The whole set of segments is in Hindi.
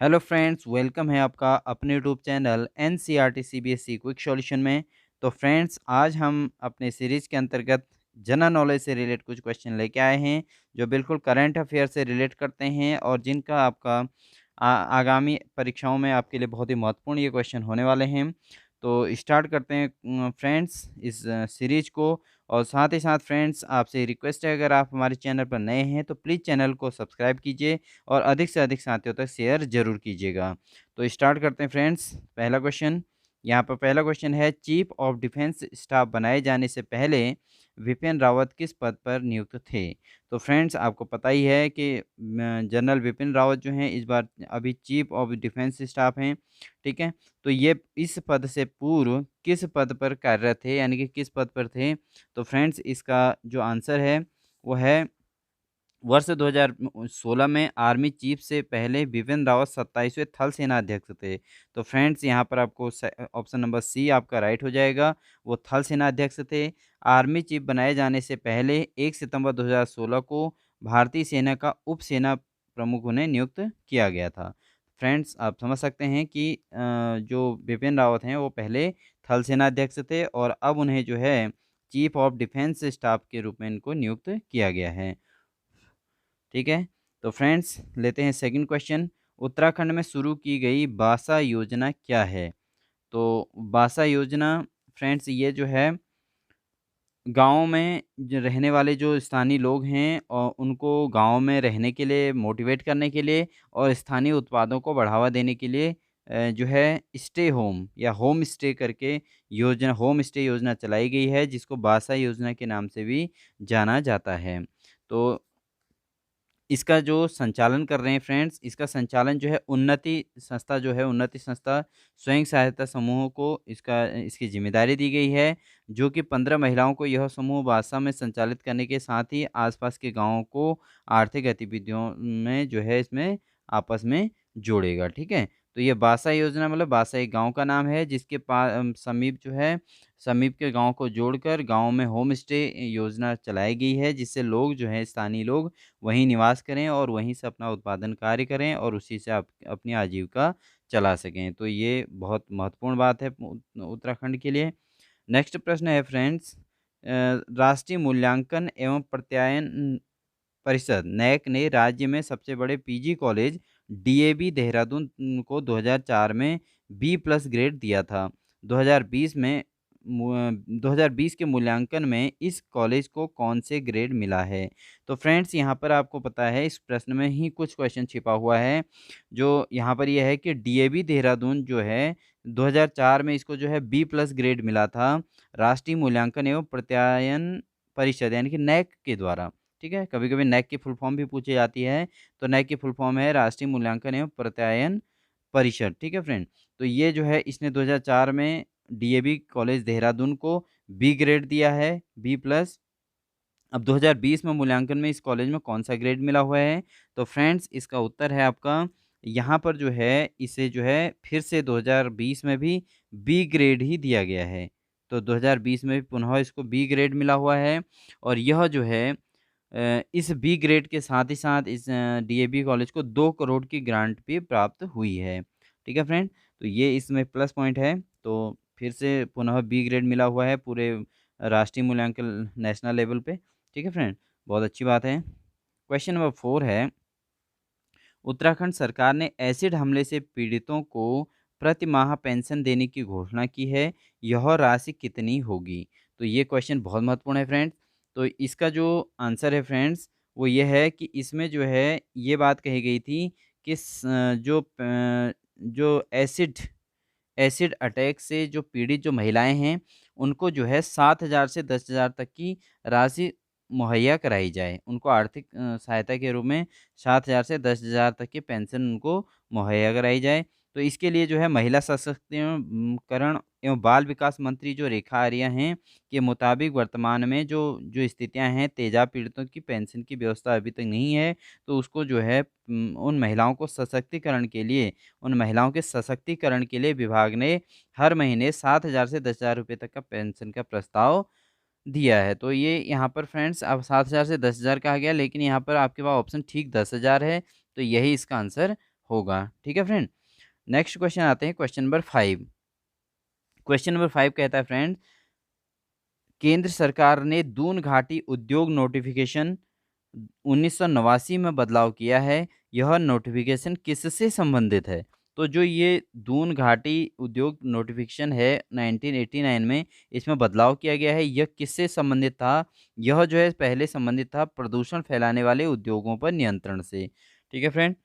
हेलो फ्रेंड्स, वेलकम है आपका अपने YouTube channel NCERT CBSE quick solution में। तो फ्रेंड्स, आज हम अपने सीरीज के अंतर्गत जनरल नॉलेज से रिलेटेड कुछ क्वेश्चन लेके आए हैं, जो बिल्कुल करंट अफेयर से रिलेट करते हैं और जिनका आपका आगामी परीक्षाओं में आपके लिए बहुत ही महत्वपूर्ण ये क्वेश्चन होने वाले हैं। तो स्टार्ट करते हैं फ्रेंड्स इस सीरीज को। और साथ ही साथ फ्रेंड्स, आपसे रिक्वेस्ट है, अगर आप हमारे चैनल पर नए हैं तो प्लीज़ चैनल को सब्सक्राइब कीजिए और अधिक से अधिक साथियों तक शेयर ज़रूर कीजिएगा। तो स्टार्ट करते हैं फ्रेंड्स, पहला क्वेश्चन। यहाँ पर पहला क्वेश्चन है, चीफ ऑफ डिफेंस स्टाफ बनाए जाने से पहले विपिन रावत किस पद पर नियुक्त थे? तो फ्रेंड्स, आपको पता ही है कि जनरल विपिन रावत जो हैं इस बार अभी चीफ ऑफ डिफेंस स्टाफ हैं, ठीक है? तो ये इस पद से पूर्व किस पद पर कार्यरत थे, यानी कि किस पद पर थे? तो फ्रेंड्स, इसका जो आंसर है वो है वर्ष 2016 में आर्मी चीफ से पहले बिपिन रावत 27वें थल सेना अध्यक्ष थे। तो फ्रेंड्स, यहाँ पर आपको ऑप्शन नंबर सी आपका राइट हो जाएगा, वो थल सेना अध्यक्ष थे। आर्मी चीफ बनाए जाने से पहले 1 सितंबर 2016 को भारतीय सेना का उप सेना प्रमुख उन्हें नियुक्त किया गया था। फ्रेंड्स, आप समझ सकते हैं कि जो बिपिन रावत हैं वो पहले थल सेना अध्यक्ष थे और अब उन्हें जो है चीफ ऑफ डिफेंस स्टाफ के रूप में इनको नियुक्त किया गया है। ठीक है? तो फ्रेंड्स, लेते हैं सेकंड क्वेश्चन। उत्तराखंड में शुरू की गई बासा योजना क्या है? तो बासा योजना फ्रेंड्स, ये जो है गाँव में जो रहने वाले जो स्थानीय लोग हैं उनको गाँव में रहने के लिए मोटिवेट करने के लिए और स्थानीय उत्पादों को बढ़ावा देने के लिए जो है स्टे होम या होम स्टे करके होम स्टे योजना चलाई गई है, जिसको बासा योजना के नाम से भी जाना जाता है। तो इसका जो संचालन कर रहे हैं फ्रेंड्स, इसका संचालन जो है उन्नति संस्था स्वयं सहायता समूहों को इसकी ज़िम्मेदारी दी गई है, जो कि 15 महिलाओं को यह समूह बासा में संचालित करने के साथ ही आसपास के गाँवों को आर्थिक गतिविधियों में जो है इसमें आपस में जोड़ेगा, ठीक है? तो ये बासा योजना मतलब बासा एक गाँव का नाम है, जिसके समीप जो है समीप के गाँव को जोड़कर गाँव में होम स्टे योजना चलाई गई है, जिससे लोग जो हैं स्थानीय लोग वहीं निवास करें और वहीं से अपना उत्पादन कार्य करें और उसी से आप अपनी आजीविका चला सकें। तो ये बहुत महत्वपूर्ण बात है उत्तराखंड के लिए। नेक्स्ट प्रश्न है फ्रेंड्स, राष्ट्रीय मूल्यांकन एवं प्रत्यायन परिषद नैक ने राज्य में सबसे बड़े पीजी कॉलेज डीएवी देहरादून को 2004 में बी प्लस ग्रेड दिया था। 2020 में 2020 के मूल्यांकन में इस कॉलेज को कौन से ग्रेड मिला है? तो फ्रेंड्स, यहाँ पर आपको पता है इस प्रश्न में ही कुछ क्वेश्चन छिपा हुआ है। जो यहाँ पर यह है कि डीएवी देहरादून जो है 2004 में इसको जो है बी प्लस ग्रेड मिला था, राष्ट्रीय मूल्यांकन एवं प्रत्यायन परिषद यानी कि नैक के द्वारा। ठीक है? कभी-कभी नैक की फुल फॉर्म भी पूछी जाती है, तो नैक की फुल फॉर्म है राष्ट्रीय मूल्यांकन एवं प्रत्यायन परिषद, ठीक है फ्रेंड? तो ये जो है इसने 2004 में डीएवी कॉलेज देहरादून को बी ग्रेड दिया है, बी प्लस। अब 2020 में मूल्यांकन में इस कॉलेज में कौन-सा ग्रेड मिला हुआ है? तो फ्रेंड्स, इसका उत्तर है आपका यहाँ पर जो है इसे जो है फिर से 2020 में भी बी ग्रेड ही दिया गया है। तो 2020 में भी पुनः इसको बी ग्रेड मिला हुआ है और यह जो है इस बी ग्रेड के साथ ही साथ इस डीएवी कॉलेज को 2 करोड़ की ग्रांट भी प्राप्त हुई है। ठीक है फ्रेंड? तो ये इसमें प्लस पॉइंट है। तो फिर से पुनः बी ग्रेड मिला हुआ है पूरे राष्ट्रीय मूल्यांकन नेशनल लेवल पे। ठीक है फ्रेंड? बहुत अच्छी बात है। क्वेश्चन नंबर 4 है, उत्तराखंड सरकार ने एसिड हमले से पीड़ितों को प्रति माह पेंशन देने की घोषणा की है। यह राशि कितनी होगी? तो ये क्वेश्चन बहुत महत्वपूर्ण है फ्रेंड्स। तो इसका जो आंसर है फ्रेंड्स, वो ये है कि इसमें जो है ये बात कही गई थी कि जो एसिड एसिड अटैक से जो पीड़ित जो महिलाएँ हैं, उनको जो है 7,000 से 10,000 तक की राशि मुहैया कराई जाए। उनको आर्थिक सहायता के रूप में 7,000 से 10,000 तक की पेंशन उनको मुहैया कराई जाए। तो इसके लिए जो है महिला करण एवं बाल विकास मंत्री जो रेखा आर्या हैं, के मुताबिक वर्तमान में जो जो स्थितियाँ हैं, तेज़ाब पीड़ितों की पेंशन की व्यवस्था अभी तक नहीं है, तो उसको जो है उन महिलाओं के सशक्तिकरण के लिए विभाग ने हर महीने 7,000 से 10,000 रुपए तक का पेंशन का प्रस्ताव दिया है। तो ये यहाँ पर फ्रेंड्स अब 7,000 से 10,000 कहा गया, लेकिन यहाँ पर आपके पास ऑप्शन ठीक 10,000 है, तो यही इसका आंसर होगा। ठीक है फ्रेंड। नेक्स्ट क्वेश्चन आते हैं क्वेश्चन नंबर 5। क्वेश्चन नंबर 5 कहता है फ्रेंड, केंद्र सरकार ने दून घाटी उद्योग नोटिफिकेशन 1989 में बदलाव किया है। यह नोटिफिकेशन किससे संबंधित है? तो जो ये दून घाटी उद्योग नोटिफिकेशन है 1989 में, इसमें बदलाव किया गया है। यह किससे संबंधित था? यह जो है पहले संबंधित था प्रदूषण फैलाने वाले उद्योगों पर नियंत्रण से। ठीक है फ्रेंड।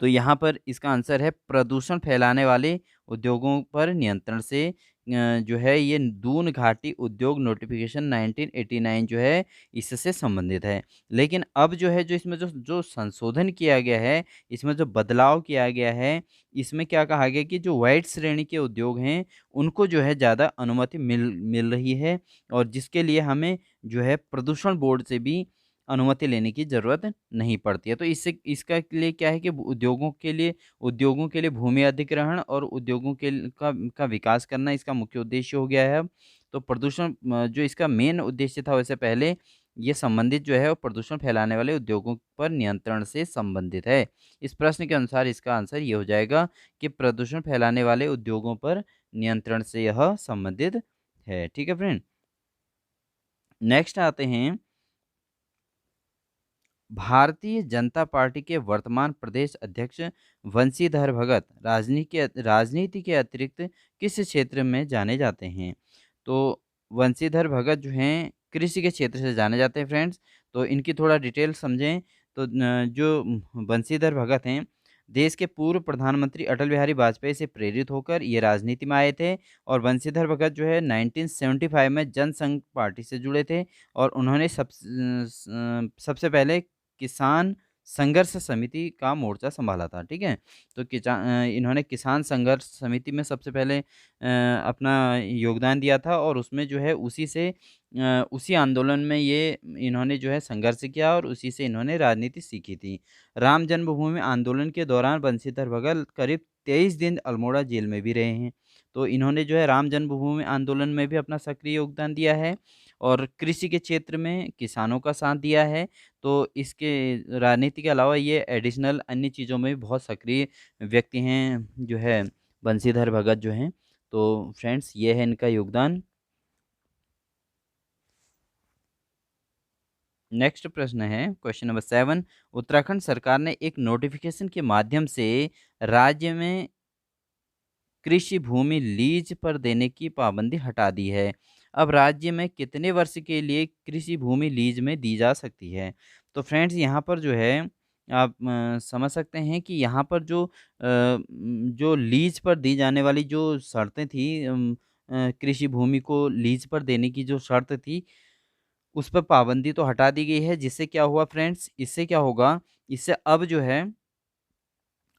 तो यहाँ पर इसका आंसर है प्रदूषण फैलाने वाले उद्योगों पर नियंत्रण से। जो है ये दून घाटी उद्योग नोटिफिकेशन 1989 जो है इससे संबंधित है। लेकिन अब जो है जो इसमें जो जो संशोधन किया गया है, इसमें जो बदलाव किया गया है, इसमें क्या कहा गया कि जो वाइट श्रेणी के उद्योग हैं उनको जो है ज़्यादा अनुमति मिल मिल रही है, और जिसके लिए हमें जो है प्रदूषण बोर्ड से भी अनुमति लेने की ज़रूरत नहीं पड़ती है। तो इससे इसका लिए क्या है कि उद्योगों के लिए भूमि अधिग्रहण और उद्योगों के का विकास करना इसका मुख्य उद्देश्य हो गया है अब। तो प्रदूषण जो इसका मेन उद्देश्य था वैसे पहले, ये संबंधित जो है वो प्रदूषण फैलाने वाले उद्योगों पर नियंत्रण से संबंधित है। इस प्रश्न के अनुसार इसका आंसर ये हो जाएगा कि प्रदूषण फैलाने वाले उद्योगों पर नियंत्रण से यह संबंधित है। ठीक है फ्रेंड। नेक्स्ट आते हैं, भारतीय जनता पार्टी के वर्तमान प्रदेश अध्यक्ष बंशीधर भगत राजनीति के अतिरिक्त किस क्षेत्र में जाने जाते हैं? तो बंशीधर भगत जो हैं कृषि के क्षेत्र से जाने जाते हैं फ्रेंड्स। तो इनकी थोड़ा डिटेल समझें तो जो बंशीधर भगत हैं, देश के पूर्व प्रधानमंत्री अटल बिहारी वाजपेयी से प्रेरित होकर ये राजनीति में आए थे। और बंशीधर भगत जो है 1975 में जनसंघ पार्टी से जुड़े थे, और उन्होंने सबसे पहले किसान संघर्ष समिति का मोर्चा सँभाला था। ठीक है? तो इन्होंने किसान संघर्ष समिति में सबसे पहले अपना योगदान दिया था, और उसमें जो है उसी आंदोलन में ये इन्होंने जो है संघर्ष किया, और उसी से इन्होंने राजनीति सीखी थी। राम जन्मभूमि आंदोलन के दौरान बंशीधर भगत करीब 23 दिन अल्मोड़ा जेल में भी रहे हैं। तो इन्होंने जो है राम जन्मभूमि आंदोलन में भी अपना सक्रिय योगदान दिया है, और कृषि के क्षेत्र में किसानों का साथ दिया है। तो इसके राजनीति के अलावा ये एडिशनल अन्य चीज़ों में भी बहुत सक्रिय व्यक्ति हैं जो है बंशीधर भगत जो हैं। तो फ्रेंड्स ये है इनका योगदान। नेक्स्ट प्रश्न है क्वेश्चन नंबर 7। उत्तराखंड सरकार ने एक नोटिफिकेशन के माध्यम से राज्य में कृषि भूमि लीज पर देने की पाबंदी हटा दी है। अब राज्य में कितने वर्ष के लिए कृषि भूमि लीज में दी जा सकती है? तो फ्रेंड्स यहाँ पर जो है आप समझ सकते हैं कि यहाँ पर जो लीज पर दी जाने वाली जो शर्तें थी, कृषि भूमि को लीज पर देने की जो शर्त थी, उस पर पाबंदी तो हटा दी गई है। जिससे क्या हुआ फ्रेंड्स, इससे क्या होगा, इससे अब जो है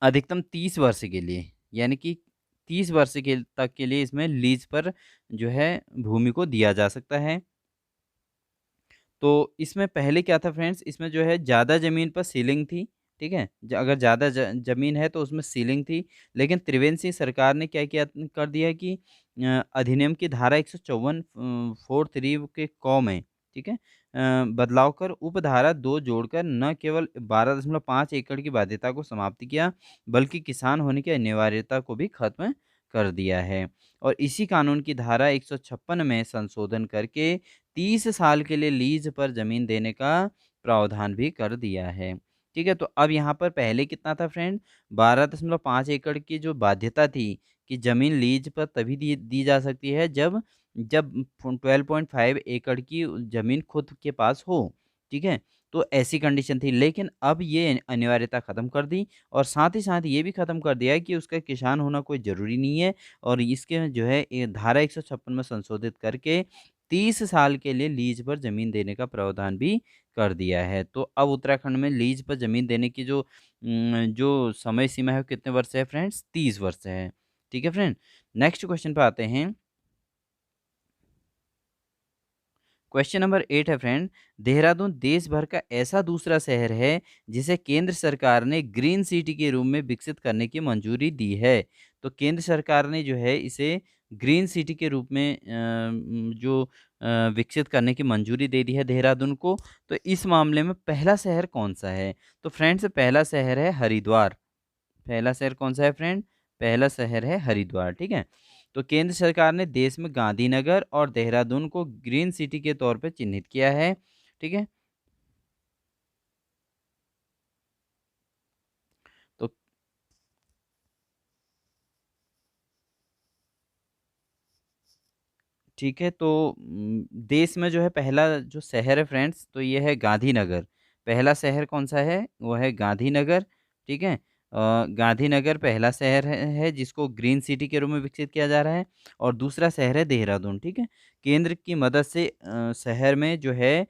अधिकतम 30 वर्ष के लिए, यानी कि 30 वर्ष के तक के लिए इसमें लीज़ पर जो है भूमि को दिया जा सकता है। तो इसमें पहले क्या था फ्रेंड्स, इसमें जो है ज़्यादा ज़मीन पर सीलिंग थी, ठीक है? अगर ज़्यादा ज़मीन है तो उसमें सीलिंग थी। लेकिन त्रिवेंद्र सिंह सरकार ने क्या किया कर दिया कि अधिनियम की धारा 154 43 के क में, ठीक है? बदलाव कर उपधारा 2 जोड़कर न केवल 12.5 एकड़ की बाध्यता को समाप्त किया, बल्कि किसान होने की अनिवार्यता को भी खत्म कर दिया है। और इसी कानून की धारा 156 में संशोधन करके 30 साल के लिए लीज़ पर ज़मीन देने का प्रावधान भी कर दिया है। ठीक है? तो अब यहाँ पर पहले कितना था फ्रेंड, 12.5 एकड़ की जो बाध्यता थी कि ज़मीन लीज़ पर तभी दी दी जा सकती है जब जब 12.5 एकड़ की ज़मीन खुद के पास हो। ठीक है? तो ऐसी कंडीशन थी, लेकिन अब ये अनिवार्यता ख़त्म कर दी, और साथ ही साथ ये भी ख़त्म कर दिया है कि उसका किसान होना कोई ज़रूरी नहीं है। और इसके जो है ये धारा 156 में संशोधित करके 30 साल के लिए लीज़ पर ज़मीन देने का प्रावधान भी कर दिया है। तो अब उत्तराखंड में लीज़ पर ज़मीन देने की जो समय सीमा है वो कितने वर्ष है फ्रेंड्स? 30 वर्ष है। ठीक है फ्रेंड? नेक्स्ट क्वेश्चन पे आते हैं। क्वेश्चन नंबर 8 है फ्रेंड, देहरादून देश भर का ऐसा दूसरा शहर है जिसे केंद्र सरकार ने ग्रीन सिटी के रूप में विकसित करने की मंजूरी दी है। तो केंद्र सरकार ने जो है इसे ग्रीन सिटी के रूप में विकसित करने की मंजूरी दे दी है देहरादून को। तो इस मामले में पहला शहर कौन-सा है? तो फ्रेंड्स पहला शहर है हरिद्वार। पहला शहर कौन-सा है फ्रेंड? पहला शहर है हरिद्वार, ठीक है? तो केंद्र सरकार ने देश में गांधीनगर और देहरादून को ग्रीन सिटी के तौर पे चिन्हित किया है, ठीक है? तो ठीक है, तो देश में जो है पहला जो शहर है फ्रेंड्स, तो ये है गांधीनगर। पहला शहर कौन-सा है? वो है गांधीनगर, ठीक है? गांधीनगर पहला शहर है जिसको ग्रीन सिटी के रूप में विकसित किया जा रहा है और दूसरा शहर है देहरादून, ठीक है? केंद्र की मदद से शहर में जो है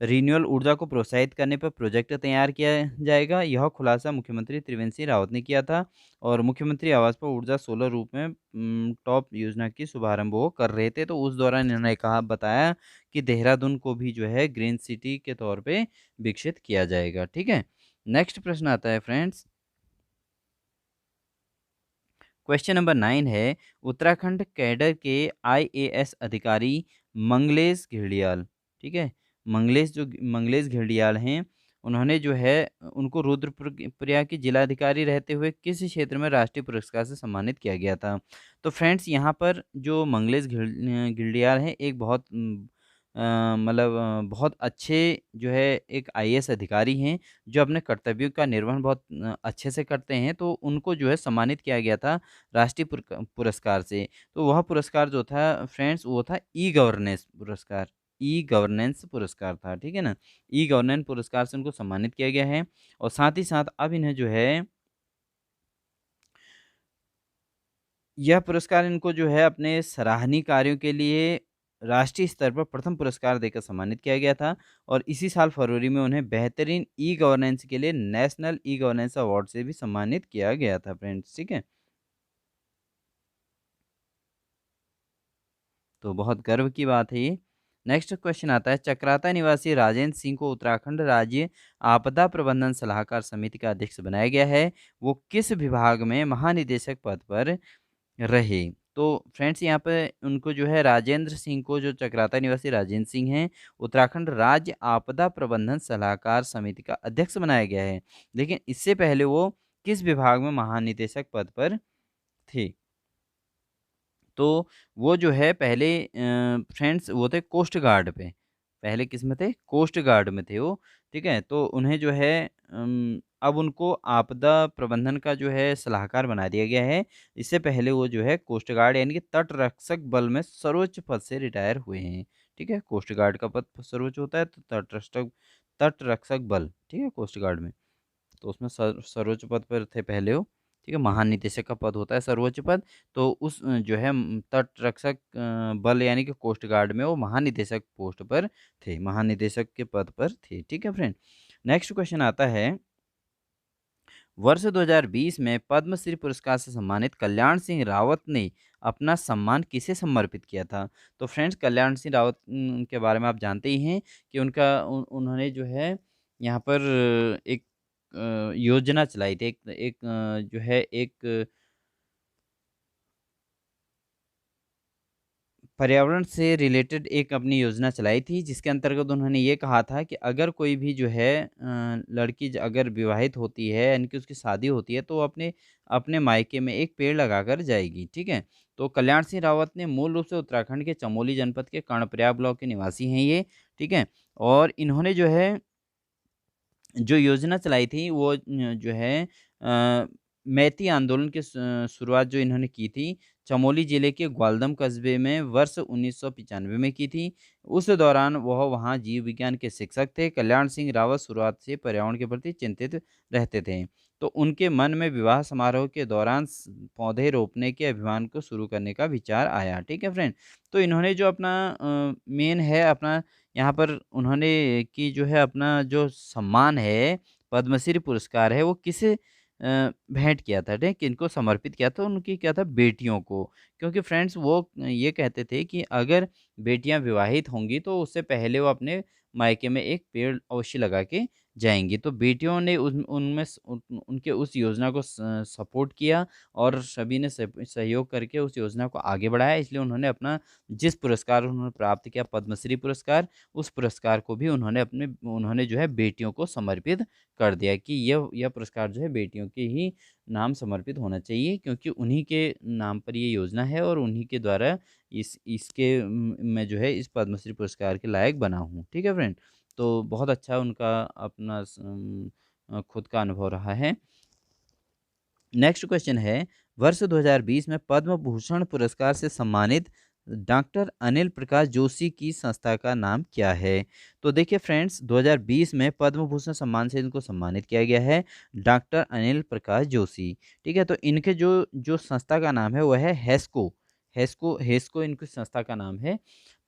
रिन्यूएबल ऊर्जा को प्रोत्साहित करने पर प्रोजेक्ट तैयार किया जाएगा। यह खुलासा मुख्यमंत्री त्रिवेंद्र सिंह रावत ने किया था और मुख्यमंत्री आवास पर ऊर्जा सोलर रूप में टॉप योजना की शुभारंभ वो कर रहे थे, तो उस दौरान इन्होंने कहा बताया कि देहरादून को भी जो है ग्रीन सिटी के तौर पे विकसित किया जाएगा, ठीक है? नेक्स्ट प्रश्न आता है फ्रेंड्स, क्वेश्चन नंबर 9 है, उत्तराखंड कैडर के आईएएस अधिकारी मंगलेश घिल्डियाल, ठीक है? मंगलेश घिल्डियाल हैं, उन्होंने जो है उनको रुद्रप्रयाग के जिलाधिकारी रहते हुए किस क्षेत्र में राष्ट्रीय पुरस्कार से सम्मानित किया गया था? तो फ्रेंड्स यहाँ पर जो घिल्डियाल हैं एक बहुत मतलब बहुत अच्छे जो है एक आईएएस अधिकारी हैं, जो अपने कर्तव्यों का निर्वहन बहुत अच्छे से करते हैं, तो उनको जो है सम्मानित किया गया था राष्ट्रीय पुरस्कार से। तो वह पुरस्कार जो था फ्रेंड्स वो था ई-गवर्नेंस पुरस्कार, ई-गवर्नेंस पुरस्कार था, ठीक है ना? ई-गवर्नेंस पुरस्कार से उनको सम्मानित किया गया है और साथ ही साथ अब इन्हें जो है यह पुरस्कार इनको जो है अपने सराहनीय कार्यों के लिए राष्ट्रीय स्तर पर प्रथम पुरस्कार देकर सम्मानित किया गया था और इसी साल फरवरी में उन्हें बेहतरीन ई-गवर्नेंस के लिए नेशनल ई-गवर्नेंस अवार्ड से भी सम्मानित किया गया था फ्रेंड्स, ठीक है? तो बहुत गर्व की बात है ये। नेक्स्ट क्वेश्चन आता है, चक्राता निवासी राजेंद्र सिंह को उत्तराखंड राज्य आपदा प्रबंधन सलाहकार समिति का अध्यक्ष बनाया गया है। वो किस विभाग में महानिदेशक पद पर रहे? तो फ्रेंड्स यहाँ पे उनको जो है राजेंद्र सिंह को, जो चक्राता निवासी राजेंद्र सिंह हैं, उत्तराखंड राज्य आपदा प्रबंधन सलाहकार समिति का अध्यक्ष बनाया गया है। लेकिन इससे पहले वो किस विभाग में महानिदेशक पद पर थे? तो वो जो है पहले फ्रेंड्स वो थे कोस्ट गार्ड पे। पहले किस में थे? कोस्ट गार्ड में थे वो, ठीक है? तो उन्हें जो है अब उनको आपदा प्रबंधन का जो है सलाहकार बना दिया गया है। इससे पहले वो जो है कोस्ट गार्ड यानी कि तट रक्षक बल में सर्वोच्च पद से रिटायर हुए हैं, ठीक है? कोस्ट गार्ड का पद सर्वोच्च होता है, तो तट रक्षक बल, ठीक है? कोस्ट गार्ड में। तो उसमें सर्वोच्च पद पर थे पहले वो, ठीक है? महानिदेशक का पद होता है सर्वोच्च पद, तो उस जो है तट रक्षक बल यानी कि कोस्ट गार्ड में वो महानिदेशक पोस्ट पर थे, महानिदेशक के पद पर थे, ठीक है फ्रेंड? नेक्स्ट क्वेश्चन आता है, वर्ष 2020 में पद्मश्री पुरस्कार से सम्मानित कल्याण सिंह रावत ने अपना सम्मान किसे समर्पित किया था? तो फ्रेंड्स कल्याण सिंह रावत के बारे में आप जानते ही हैं कि उन्होंने जो है यहाँ पर एक योजना चलाई थी। एक एक जो है एक पर्यावरण से रिलेटेड एक अपनी योजना चलाई थी, जिसके अंतर्गत उन्होंने ये कहा था कि अगर कोई भी जो है लड़की अगर विवाहित होती है यानी कि उसकी शादी होती है, तो वो अपने अपने मायके में एक पेड़ लगाकर जाएगी, ठीक है? तो कल्याण सिंह रावत ने मूल रूप से उत्तराखंड के चमोली जनपद के कर्णप्रयाग ब्लॉक के निवासी हैं ये, ठीक है? और इन्होंने जो है जो योजना चलाई थी वो जो है मैती आंदोलन की शुरुआत जो इन्होंने की थी, चमोली ज़िले के ग्वालदम कस्बे में वर्ष 1995 में की थी। उस दौरान वह वहाँ जीव विज्ञान के शिक्षक थे। कल्याण सिंह रावत शुरुआत से पर्यावरण के प्रति चिंतित रहते थे। तो उनके मन में विवाह समारोह के दौरान पौधे रोपने के अभियान को शुरू करने का विचार आया। ठीक है फ्रेंड? तो इन्होंने जो अपना मेन है अपना यहाँ पर उन्होंने कि जो है अपना जो सम्मान है, पद्मश्री पुरस्कार है, वो किसे भेंट किया था, ठीक? किनको समर्पित किया था? उनकी क्या था, बेटियों को। क्योंकि फ्रेंड्स वो ये कहते थे कि अगर बेटियाँ विवाहित होंगी तो उससे पहले वो अपने मायके में एक पेड़ अवश्य लगा के जाएँगी। तो बेटियों ने उनमें उनके उस योजना को सपोर्ट किया और सभी ने सहयोग करके उस योजना को आगे बढ़ाया, इसलिए उन्होंने अपना जिस पुरस्कार उन्होंने प्राप्त किया पद्मश्री पुरस्कार, उस पुरस्कार को भी उन्होंने जो है बेटियों को समर्पित कर दिया कि यह पुरस्कार जो है बेटियों के ही नाम समर्पित होना चाहिए, क्योंकि उन्हीं के नाम पर ये योजना है और उन्हीं के द्वारा मैं जो है इस पद्मश्री पुरस्कार के लायक बना हूँ। ठीक है फ्रेंड? तो बहुत अच्छा उनका अपना खुद का अनुभव रहा है। नेक्स्ट क्वेश्चन है, वर्ष 2020 में पद्म भूषण पुरस्कार से सम्मानित डॉक्टर अनिल प्रकाश जोशी की संस्था का नाम क्या है? तो देखिए फ्रेंड्स, 2020 में पद्म भूषण सम्मान से इनको सम्मानित किया गया है डॉक्टर अनिल प्रकाश जोशी। ठीक है, तो इनके जो जो संस्था का नाम है वह है हेस्को। हेस्को हेस्को इनकी संस्था का नाम है।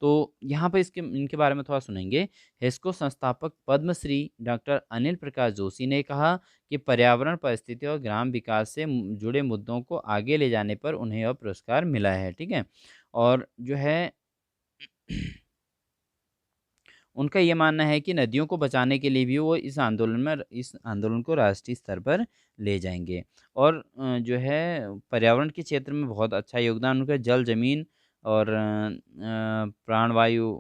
तो यहाँ पर इसके इनके बारे में थोड़ा सुनेंगे। हेस्को संस्थापक पद्मश्री डॉक्टर अनिल प्रकाश जोशी ने कहा कि पर्यावरण, परिस्थिति और ग्राम विकास से जुड़े मुद्दों को आगे ले जाने पर उन्हें यह पुरस्कार मिला है। ठीक है? और जो है उनका ये मानना है कि नदियों को बचाने के लिए भी वो इस आंदोलन को राष्ट्रीय स्तर पर ले जाएँगे। और जो है पर्यावरण के क्षेत्र में बहुत अच्छा योगदान उनका जल, ज़मीन और प्राणवायु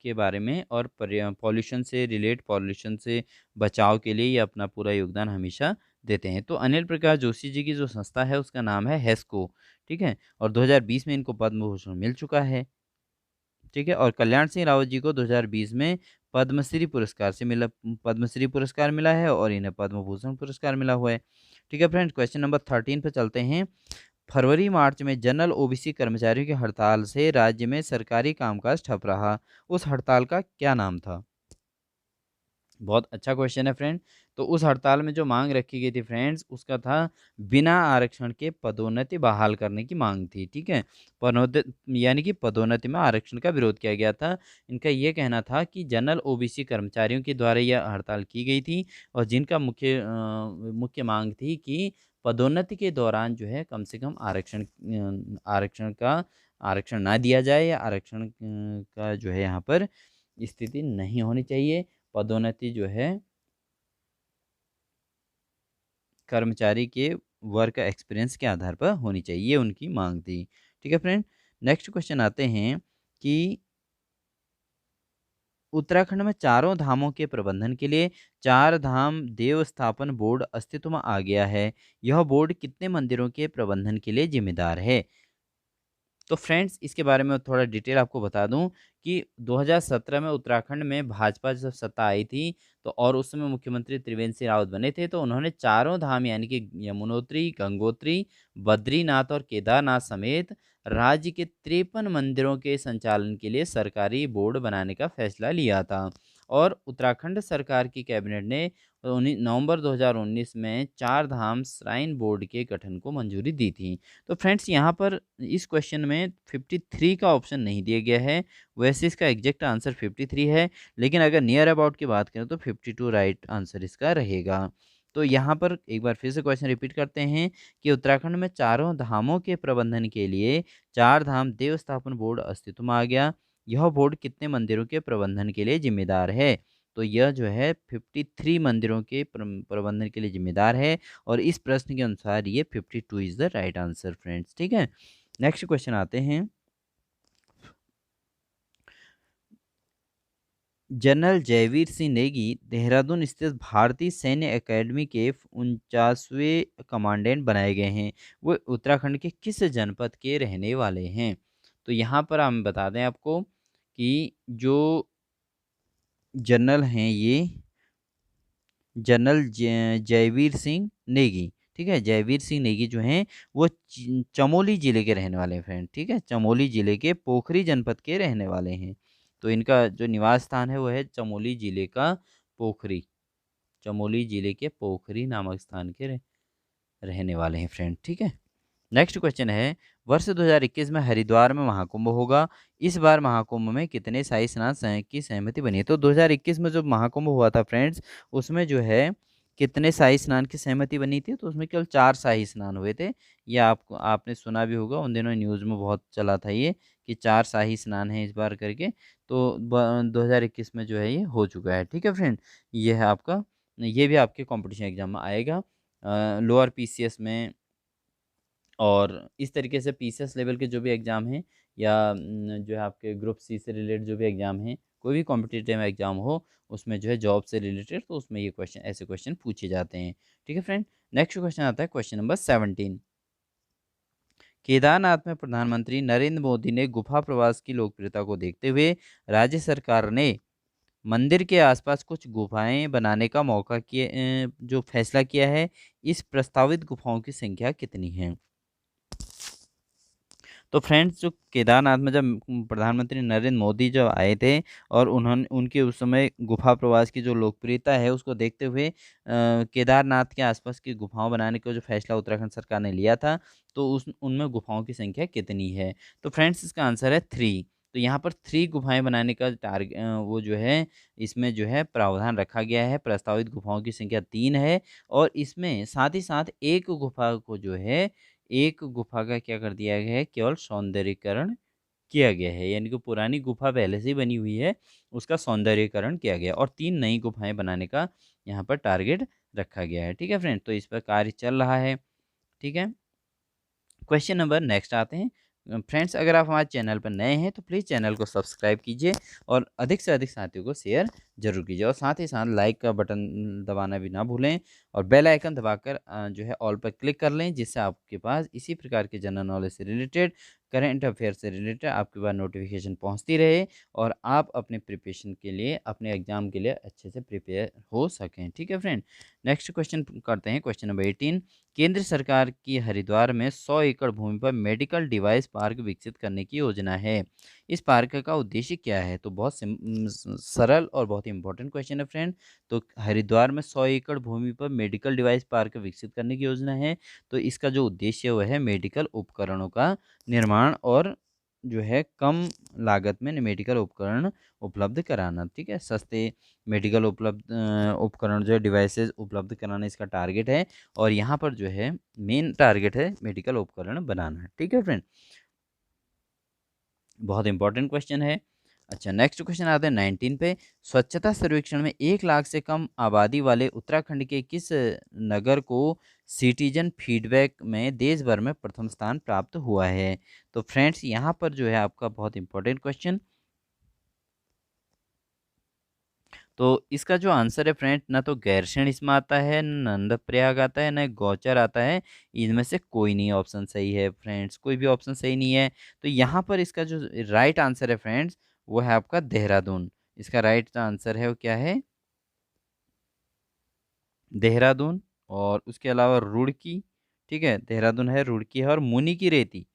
के बारे में और पॉल्यूशन से बचाव के लिए ये अपना पूरा योगदान हमेशा देते हैं। तो अनिल प्रकाश जोशी जी की जो संस्था है उसका नाम है हेस्को। ठीक है? और 2020 में इनको पद्म भूषण मिल चुका है। ठीक है? और कल्याण सिंह रावत जी को 2020 में पद्मश्री पुरस्कार मिला है और इन्हें पद्म भूषण पुरस्कार मिला हुआ है। ठीक है फ्रेंड्स, क्वेश्चन नंबर 13 पे चलते हैं। फरवरी-मार्च में जनरल ओबीसी कर्मचारियों की हड़ताल से राज्य में सरकारी कामकाज ठप रहा। उस हड़ताल का क्या नाम था? बहुत अच्छा क्वेश्चन है फ्रेंड। तो उस हड़ताल में जो माँग रखी गई थी फ्रेंड्स, उसका था बिना आरक्षण के पदोन्नति बहाल करने की माँग थी, ठीक है? यानी कि पदोन्नति में आरक्षण का विरोध किया गया था। इनका ये कहना था कि जनरल ओबीसी कर्मचारियों के द्वारा यह हड़ताल की गई थी और जिनका मुख्य माँग थी कि पदोन्नति के दौरान जो है कम से कम आरक्षण ना दिया जाए या आरक्षण का जो है यहाँ पर स्थिति नहीं होनी चाहिए। पदोन्नति जो है कर्मचारी के वर्क एक्सपीरियंस के आधार पर होनी चाहिए, ये उनकी मांग थी। ठीक है फ्रेंड, नेक्स्ट क्वेश्चन आते हैं कि उत्तराखंड में चारों धामों के प्रबंधन के लिए चार धाम देवस्थापन बोर्ड अस्तित्व में आ गया है। यह बोर्ड कितने मंदिरों के प्रबंधन के लिए जिम्मेदार है? तो फ्रेंड्स, इसके बारे में थोड़ा डिटेल आपको बता दूं कि 2017 में उत्तराखंड में भाजपा जब सत्ता आई थी तो और उस समय मुख्यमंत्री त्रिवेंद्र सिंह रावत बने थे, तो उन्होंने चारों धाम यानी कि यमुनोत्री, गंगोत्री, बद्रीनाथ और केदारनाथ समेत राज्य के 53 मंदिरों के संचालन के लिए सरकारी बोर्ड बनाने का फैसला लिया था। और उत्तराखंड सरकार की कैबिनेट ने नवंबर 2019 में चार धाम श्राइन बोर्ड के गठन को मंजूरी दी थी। तो फ्रेंड्स, यहाँ पर इस क्वेश्चन में 53 का ऑप्शन नहीं दिया गया है। वैसे इसका एग्जैक्ट आंसर 53 है, लेकिन अगर नियर अबाउट की बात करें तो 52 राइट आंसर इसका रहेगा। तो यहाँ पर एक बार फिर से क्वेश्चन रिपीट करते हैं कि उत्तराखंड में चारों धामों के प्रबंधन के लिए चार धाम देवस्थापन बोर्ड अस्तित्व में आ गया। यह बोर्ड कितने मंदिरों के प्रबंधन के लिए जिम्मेदार है? तो यह जो है 53 मंदिरों के प्रबंधन के लिए जिम्मेदार है और इस प्रश्न के अनुसार ये 52 is the right answer friends. ठीक है, नेक्स्ट क्वेश्चन आते हैं। जनरल जयवीर सिंह नेगी देहरादून स्थित भारतीय सैन्य अकेडमी के 49वें कमांडेंट बनाए गए हैं। वो उत्तराखंड के किस जनपद के रहने वाले हैं? तो यहाँ पर हम बता दें आपको कि जो जनरल हैं ये जनरल जयवीर सिंह नेगी। ठीक है, जयवीर सिंह नेगी जो हैं वो चमोली ज़िले के रहने वाले हैं फ्रेंड। ठीक है, चमोली ज़िले के पोखरी जनपद के रहने वाले हैं। तो इनका जो निवास स्थान है वो है चमोली ज़िले का पोखरी। चमोली ज़िले के पोखरी नामक स्थान के रहने वाले हैं फ्रेंड। ठीक है, नेक्स्ट क्वेश्चन है, वर्ष 2021 में हरिद्वार में महाकुंभ होगा। इस बार महाकुंभ में कितने शाही स्नान की सहमति बनी है? तो 2021 में जो महाकुंभ हुआ था फ्रेंड्स, उसमें जो है कितने शाही स्नान की सहमति बनी थी? तो उसमें केवल 4 शाही स्नान हुए थे। ये आपने सुना भी होगा, उन दिनों न्यूज़ में बहुत चला था ये कि 4 शाही स्नान हैं इस बार करके। तो 2021 में जो है ये हो चुका है। ठीक है फ्रेंड, ये है आपका ये भी आपके कंपटीशन एग्जाम में आएगा, लोअर पीसीएस में। और इस तरीके से पीसीएस लेवल के जो भी एग्ज़ाम हैं या जो है आपके ग्रुप सी से रिलेटेड जो भी एग्ज़ाम हैं, कोई भी कॉम्पिटिटिव एग्ज़ाम हो उसमें जो है जॉब से रिलेटेड, तो उसमें ये क्वेश्चन, ऐसे क्वेश्चन पूछे जाते हैं। ठीक है फ्रेंड, नेक्स्ट क्वेश्चन आता है क्वेश्चन नंबर 17। केदारनाथ में प्रधानमंत्री नरेंद्र मोदी ने गुफा प्रवास की लोकप्रियता को देखते हुए राज्य सरकार ने मंदिर के आसपास कुछ गुफाएं बनाने का जो फैसला किया है, इस प्रस्तावित गुफाओं की संख्या कितनी है? तो फ्रेंड्स, जो केदारनाथ में जब प्रधानमंत्री नरेंद्र मोदी जब आए थे और उन्होंने उनके उस समय गुफा प्रवास की जो लोकप्रियता है उसको देखते हुए केदारनाथ के आसपास की गुफाओं बनाने का जो फैसला उत्तराखंड सरकार ने लिया था, तो उस उनमें गुफाओं की संख्या कितनी है? तो फ्रेंड्स, इसका आंसर है 3। तो यहाँ पर 3 गुफाएं बनाने का वो जो है, इसमें जो है प्रावधान रखा गया है। प्रस्तावित गुफाओं की संख्या 3 है और इसमें साथ ही साथ एक गुफा को जो है, एक गुफा का क्या कर दिया गया है, केवल सौंदर्यीकरण किया गया है, यानी कि पुरानी गुफा पहले से ही बनी हुई है, उसका सौंदर्यीकरण किया गया और 3 नई गुफाएं बनाने का यहाँ पर टारगेट रखा गया है। ठीक है फ्रेंड, तो इस पर कार्य चल रहा है। ठीक है, क्वेश्चन नंबर नेक्स्ट आते हैं। फ्रेंड्स, अगर आप हमारे चैनल पर नए हैं तो प्लीज़ चैनल को सब्सक्राइब कीजिए और अधिक से अधिक साथियों को शेयर जरूर कीजिए, और साथ ही साथ लाइक का बटन दबाना भी ना भूलें और बेल आइकन दबाकर जो है ऑल पर क्लिक कर लें, जिससे आपके पास इसी प्रकार के जनरल नॉलेज से रिलेटेड, करेंट अफेयर से रिलेटेड आपके पास नोटिफिकेशन पहुंचती रहे और आप अपने प्रिपरेशन के लिए, अपने एग्जाम के लिए अच्छे से प्रिपेयर हो सकें। ठीक है फ्रेंड, नेक्स्ट क्वेश्चन करते हैं, क्वेश्चन नंबर 18। केंद्र सरकार की हरिद्वार में 100 एकड़ भूमि पर मेडिकल डिवाइस पार्क विकसित करने की योजना है। इस पार्क का उद्देश्य क्या है? तो बहुत सरल और बहुत ही इंपॉर्टेंट क्वेश्चन है फ्रेंड। तो हरिद्वार में 100 एकड़ भूमि पर मेडिकल डिवाइस पार्क विकसित करने की योजना है। तो इसका जो उद्देश्य वह है मेडिकल उपकरणों का निर्माण और जो है कम लागत में मेडिकल उपकरण उपलब्ध कराना। ठीक है, सस्ते मेडिकल उपकरण जो है, डिवाइसेस उपलब्ध कराना इसका टारगेट है और यहाँ पर जो है मेन टारगेट है मेडिकल उपकरण बनाना। ठीक है फ्रेंड, बहुत इंपॉर्टेंट क्वेश्चन है। अच्छा, नेक्स्ट क्वेश्चन आते हैं 19 पे। स्वच्छता सर्वेक्षण में 1 लाख से कम आबादी वाले उत्तराखंड के किस नगर को सिटीजन फीडबैक में देश भर में प्रथम स्थान प्राप्त हुआ है? तो फ्रेंड्स, यहाँ पर जो है आपका बहुत इंपॉर्टेंट क्वेश्चन, तो इसका जो आंसर है फ्रेंड, ना तो गैरसैंण इसमें आता है, न नंदप्रयाग आता है, न गौचर आता है। इनमें से कोई नहीं ऑप्शन सही है फ्रेंड्स, कोई भी ऑप्शन सही नहीं है। तो यहाँ पर इसका जो राइट आंसर है फ्रेंड्स, वो है आपका देहरादून। इसका राइट आंसर है वो क्या है, देहरादून। और उसके अलावा रुड़की, ठीक है, देहरादून है, रुड़की है और मुनि की रेती।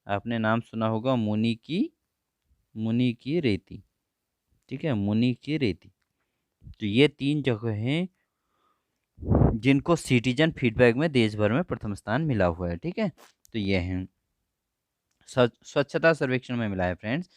आपने नाम सुना होगा, मुनि की रेती। ठीक है, मुनि की रेती। तो ये 3 जगह हैं जिनको सिटीजन फीडबैक में देश भर में प्रथम स्थान मिला हुआ है। ठीक है, तो ये हैं, स्वच्छता सर्वेक्षण में मिला है फ्रेंड्स।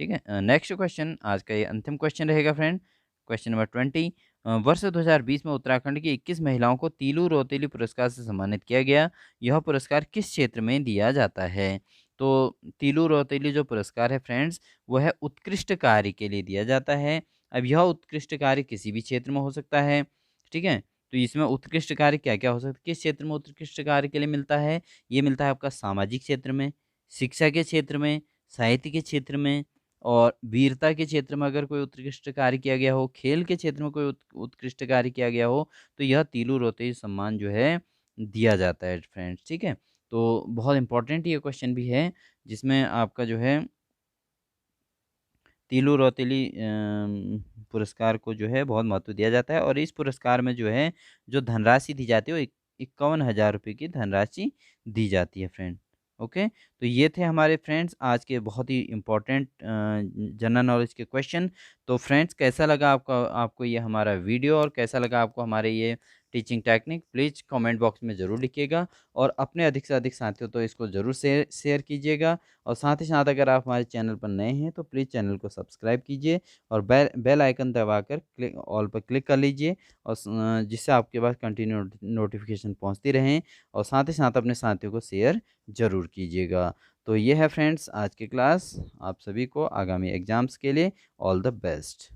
ठीक है, नेक्स्ट क्वेश्चन, आज का ये अंतिम क्वेश्चन रहेगा फ्रेंड, क्वेश्चन नंबर 20। वर्ष 2020 में उत्तराखंड की 21 महिलाओं को तीलू रौतेली पुरस्कार से सम्मानित किया गया। यह पुरस्कार किस क्षेत्र में दिया जाता है? तो तीलू रौतेली जो पुरस्कार है फ्रेंड्स, वो है उत्कृष्ट कार्य के लिए दिया जाता है। अब यह उत्कृष्ट कार्य किसी भी क्षेत्र में हो सकता है। ठीक है, तो इसमें उत्कृष्ट कार्य क्या क्या हो सकता है, किस क्षेत्र में उत्कृष्ट कार्य के लिए मिलता है? ये मिलता है आपका सामाजिक क्षेत्र में, शिक्षा के क्षेत्र में, साहित्य के क्षेत्र में और वीरता के क्षेत्र में अगर कोई उत्कृष्ट कार्य किया गया हो, खेल के क्षेत्र में कोई उत्कृष्ट कार्य किया गया हो, तो यह तीलू रोते सम्मान जो है दिया जाता है फ्रेंड्स। ठीक है, तो बहुत इंपॉर्टेंट ये क्वेश्चन भी है, जिसमें आपका जो है तीलू रौतेली पुरस्कार को जो है बहुत महत्व दिया जाता है और इस पुरस्कार में जो है जो धनराशि दी जाती है वो 51,000 रुपये की धनराशि दी जाती है फ्रेंड। ओके, तो ये थे हमारे फ्रेंड्स आज के बहुत ही इम्पोर्टेंट जनरल नॉलेज के क्वेश्चन। तो फ्रेंड्स, कैसा लगा आपको ये हमारा वीडियो और कैसा लगा आपको हमारे ये teaching technique, please comment box में ज़रूर लिखिएगा और अपने अधिक से अधिक साथियों तो इसको ज़रूर शेयर कीजिएगा। और साथ ही साथ अगर आप हमारे चैनल पर नए हैं तो प्लीज़ चैनल को सब्सक्राइब कीजिए और बेल आइकन दबाकर क्लिक ऑल पर क्लिक कर लीजिए और जिससे आपके पास कंटिन्यू नोटिफिकेशन पहुंचती रहें और साथ ही साथ अपने साथियों को शेयर ज़रूर कीजिएगा। तो ये है फ्रेंड्स आज की क्लास। आप सभी को आगामी एग्ज़ाम्स के लिए ऑल द बेस्ट।